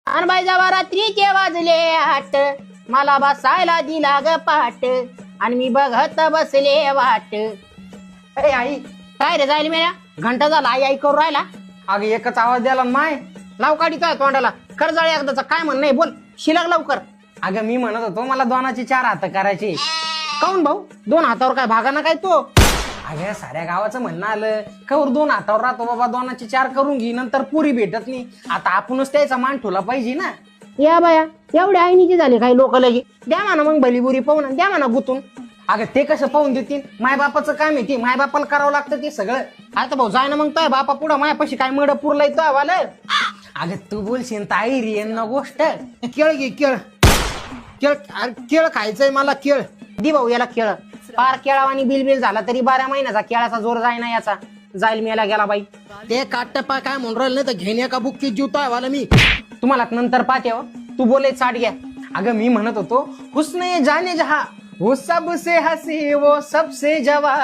आणि बाई जेव्हा रात्रीचे वाजले 8 मला बसायला दिला ग पाट आणि मी बघत बसले वाट. अरे आई काय रे जाईल मेल्या घंटा झाला आई आई करू राहिला. अगं एकच आवाज द्याला माय. लाव काढीचा तोंडाला कर जाळे एकदाचा काय म्हण नाही बोल शिलाग लवकर. अगं मी म्हणत होतो मला 2चे 4 हात करायचे. काऊन भाऊ 2 हातावर काय भागाना काय तो. अगं साऱ्या गावाचं म्हणणं आलं कवर 2 हातावर राहतो बाबा 2चे 4 करून घे नंतर पुरी भेटत नाही. आता आपणच त्याचा मान ठेवला पाहिजे ना. या बाया एवढे आईनीचे झाले काही लोक लगे द्या म्हणा मग भलीबुरी पाहून द्या म्हणा गुतून. अगं ते कसं पाहून देतील मायबापाचं काम आहे ते मायबापाला करावं लागतं ते सगळं. आता भाऊ जाय ना मग तो बापा पुढं मायापाशी काय मड पुरलाय तो आवाल. अगं तू बोलशील ताई रे ना गोष्ट. केळ घे केळ केळ केळ खायचंय मला केळ दि भाऊ याला केळ. पार केळावानी बिल झाला तरी 12 महिन्याचा केळाचा जोर जाय ना याचा जाईल मेला गेला बाई. ते काटपा काय म्हणून राहिलं तर घेण्या का बुक्की जीवतोय वाला मी तुम्हाला नंतर पाहते हो. तू बोले चाट घ्या. अगं मी म्हणत होतो हुस्ने जाने जहा वो सबसे हसी वो सबसे जवा.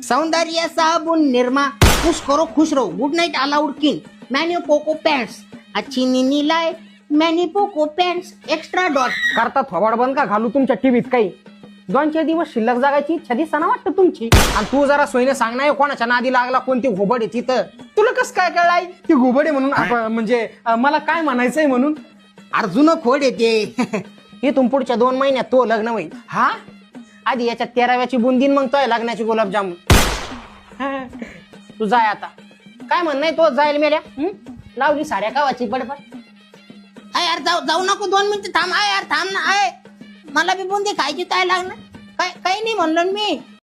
सौंदर्य साबुन निर्मा खुश करो खुश रहो good Knight allowed king menu Poco pants अच्छी नीनी लाए menu Poco pants extra dot. करता थोबाड बंद का घालू तुमच्या टीव्हीत काही. 2-4 दिवस शिल्लक जागायची इच्छा दिसताना वाटतं तुमची. आणि तू जरा सोयीने सांग ना कोणाच्या नादी लागला कोणती घोबड आहे तिथं. तुला कसं काय कळलाय ती घुबडे म्हणून म्हणजे मला काय म्हणायचंय म्हणून. अर्जुन खोड येते इथून पुढच्या 2 महिन्यात तो लग्न होईल. हा आधी याच्यात 13व्याची बुंदीन मग तो लग्नाची गुलाबजामुन. तू जाय आता काय म्हण नाही तो जाईल मेल्या लावली साऱ्या गावाची बडबड. आय यार जाऊ नको 2 मिनिटं थांब. आय यार थांब ना. आय मला बी बुंदी खायची काय लागणार काय काही नाही म्हणलं मी.